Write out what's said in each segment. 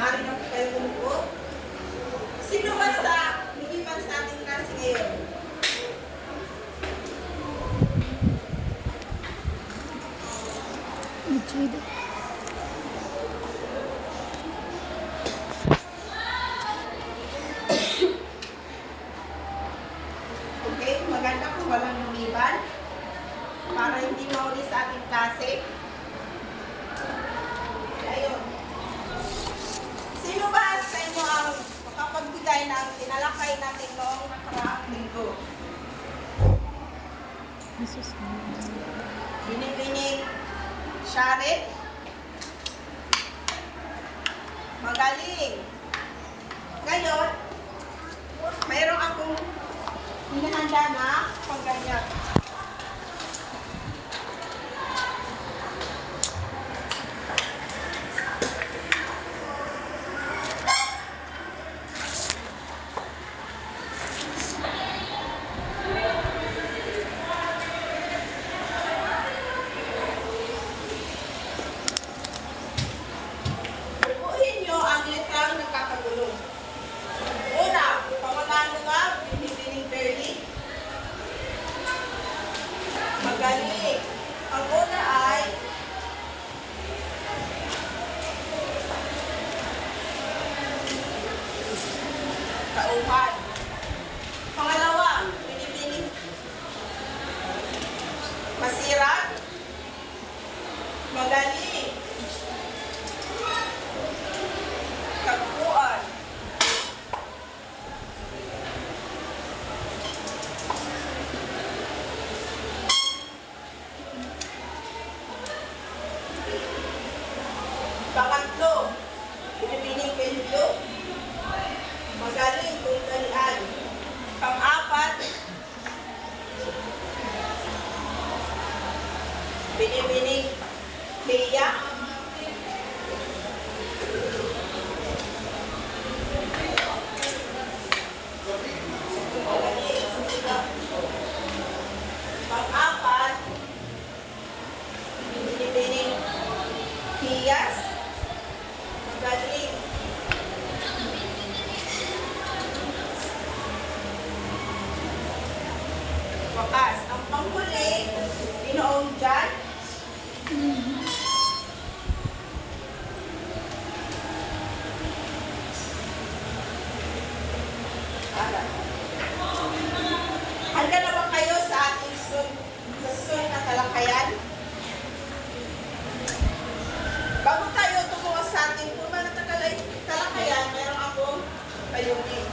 Maaari na po kayo umupo. Sino ba sa lumipan sa ating klase ngayon? Okay, maganda kung walang lumiban para hindi mauli sa ating klase. Ayun. Sino ba sa inyo ang makapagbigay ng tinalakay natin noong nakaraang linggo? Binibining Sharet. Magaling. Ngayon, mayroon akong hinahanda na pangganyan. Magaling. Ang una ay tauhan. Pangalawa, binibining masirat. Magaling. Tagpuan. Pangatlo, binibining pendyo. Magaling kung talian. Pang-apat, binibining hiya. Pang-apat, binibining hiyas. Magaling. Wakas. Ang panghuli, Pinoong dyan. Handa na ba kayo sa ating susunod na talakayan? Bago tayo tumuha sa ating puma na talakayan, meron akong payungin.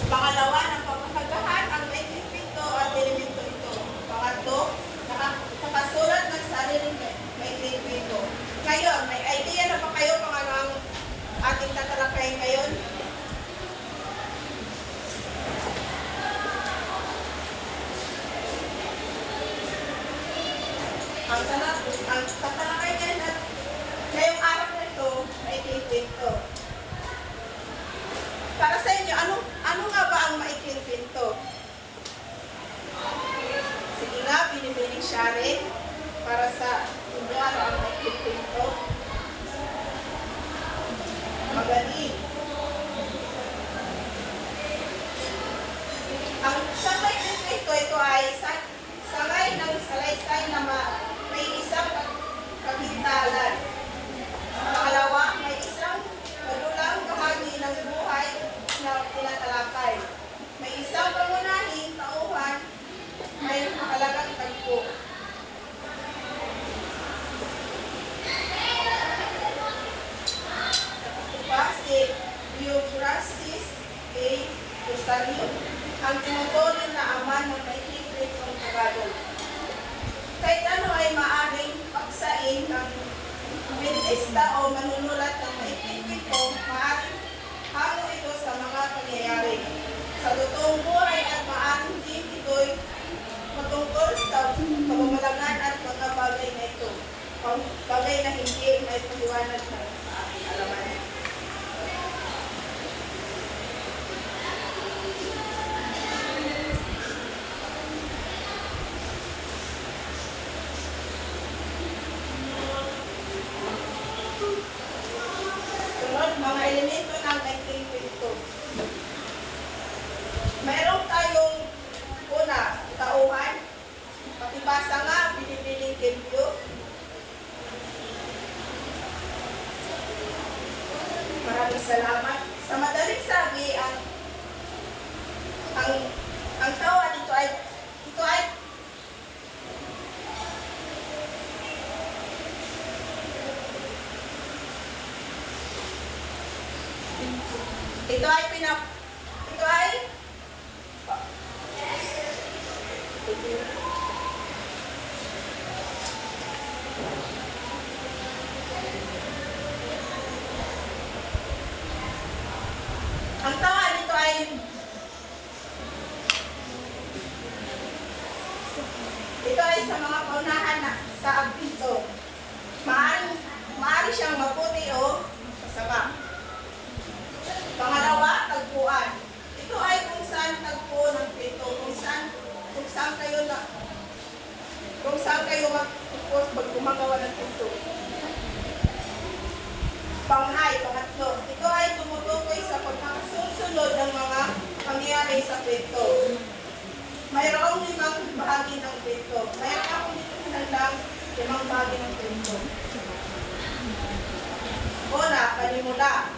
Pangalawa, ng pagkakagahan ang maikling pinto at elemento ito. Pangatlo, nakasulat ng sariling maikling pinto. Ngayon, may idea na ba kayo kung ano ang ating tatalakayin ngayon? Ang tatalakayin ngayon at ngayong araw na ito, maikling pinto. Para sa inyo, ano nga ba ang maikling pinto? Sige nga, binibining Sharet. Para sa inyo, ano ang maikling pinto? Magaling. Ang sa maikling pinto, ito ay sangay ng salaysay na may isang paghintalan. Pangalawa, may isang madulang bahagi ng buhay na tinatalakay. May isang pangunahing tauhan, may mahalagang tagpo. Si Theophrastus A. Rosario ang tinutuloy manonotista o manunulat ng maikling kwento, maaaring hango ito sa mga pangyayari sa totoong buhay at maaaring din ito'y matungkol sa pamamalangan at mga bagay na ito. Bagay na hindi may paliwanag ng aking alaman. Sunod, mga elemento ng maikling kwento. Mayroon tayong una, tauhan, pakibasa nga, binibiling kembyo. Maraming salamat. Sa madaling sabi, ang tawa dito ay ito ay sa mga paunahan na sa agpinto. Maari siyang mabuti o masama. Pangalawa, tagpuan. Ito ay kung saan tagpo ng kwento, kung saan kayo magtupos pag gumagawa ng kwento. Pangatlo. Ito ay tumutukoy sa pagkakasunod ng mga pangyayari sa kwento. Mayroong 5 bahagi ng kwento. Mayroon akong dito hinandang 5 bahagi ng kwento. Una, panimula.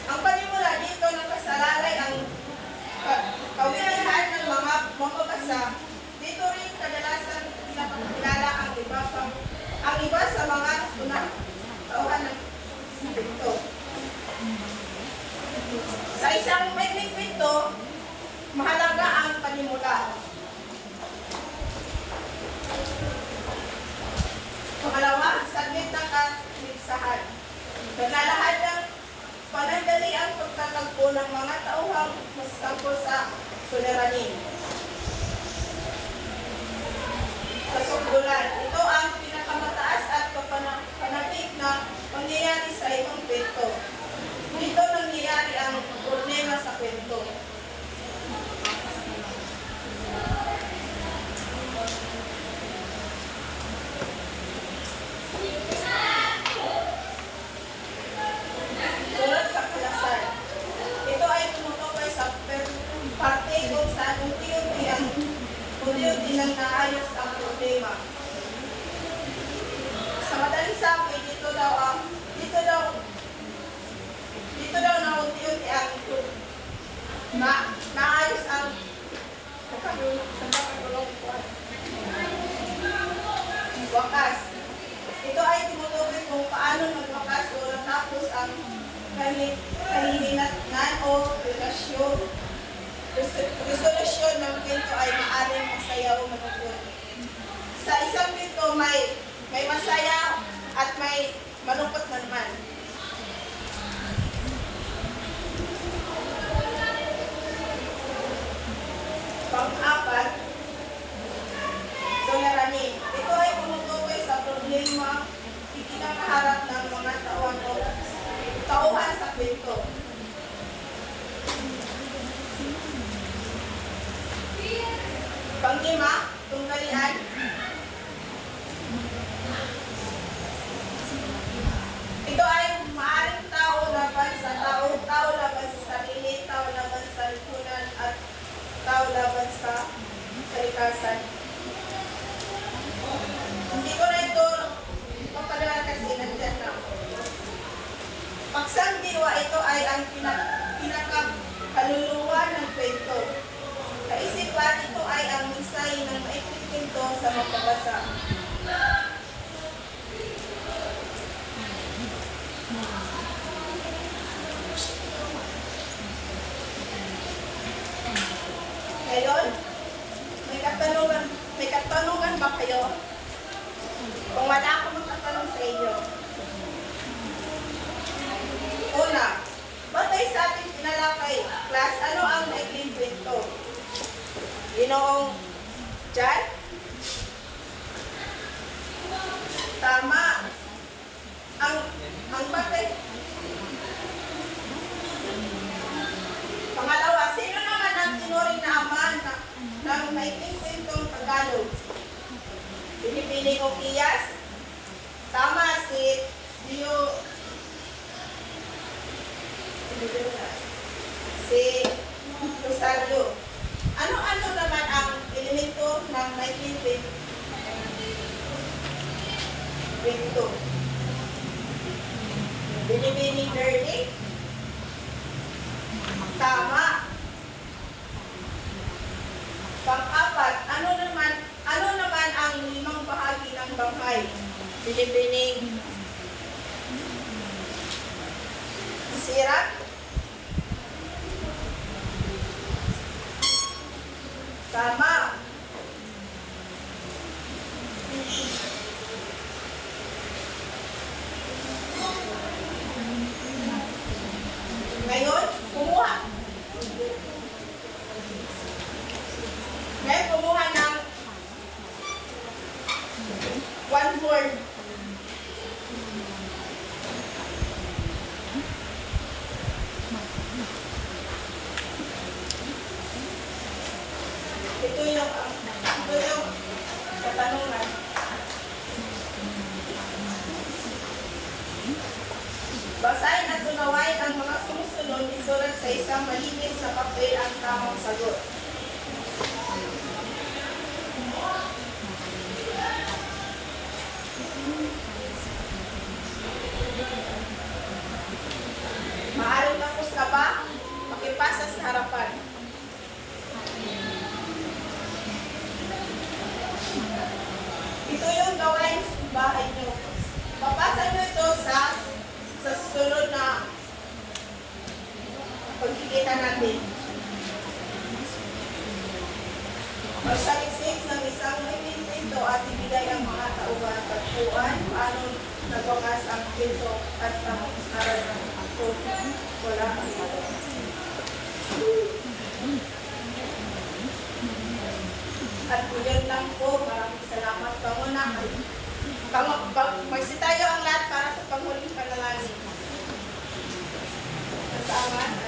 Ang panimula dito nakasalalay ang kawilahan ng mga mambabasa. Dito rin kadalasan pinapakilala ang iba sa mga tauhan ng kwento. Sa isang maikling kwento, mahalaga ang panimula. Pangalawa, saglit ng kaligsahan. Naglalahad ng panandali ang pagtatagpo ng mga tauhang masangkol sa suliranin. Kasukdulan. Ito ang pinakamataas at panagig na pangyayari sa ibang kwento. Dito nangyayari ang problema sa kwento. Sunod, kakalasan. Ito ay tumutukoy sa parte kung saan unti-unti nang naayos ang problema. Sa madaling sabi, dito daw na unti-unti ang naayos ang wakas. Ito ay tumutukoy kung paano magwakas o natapos ang kahihinatnan o resolusyon ng kwento ay maaaring masaya o malungkot. Sa isang kwento may masaya at may malungkot na naman. Pang-apat, suliranin. Ito ay tumutukoy sa problema ikinakaharap ng mga tauhan sa kwento. Pang-lima, tunggalian. Ito ay maaaring tao laban sa tao, tao laban sa sarili, tao laban sa lipunan, at tao laban sa kalikasan. Hindi ko na ito mapalaman kasi nandiyan na. Paksang diwa, ito ay ang pinakakaluluwa ng kwento. Kaisipan, ito ay ang minsay ng maikling kwento sa magbabasa. Ngayon, may katanungan ba kayo? Kung wala ako magtatanong sa inyo, Class, ano ang maikling kwento? Ginoong John? Tama. Ang bakit? Pangalawa, sino naman ang tinuring na ama ng maikling kwentong Tagalog? Binibining Okias? Tama, si Dio. Si Rosario. Ano-ano naman ang elemento ng maikling kwento? Binibining learning? Tama. Pang-apat, ano naman ang limang bahagi ng bangkay? Binibining sirap? Tama. Ngayon, kumuha. Ngayon, kumuha ng one word. Ito yung katanungan. Basahin at unawain ang mga sumusunod, isulat sa isang malinis na papel ang tamang sagot. Maaaring tapos ka ba? Pakipasa sa harapan. Ito yung gawain sa bahay nyo. Papasa nyo ito sa susunod na pagkikita natin. Magsaliksik ng isang may pinto at ibigay ang mga tauhan at tagpuan paano nagwakas ang pinto at ang aral ng ako. Wala ang aral. At yun lang po, maraming salamat pa muna. Magsitayo ang lahat para sa panghuling panalangin. Kasama.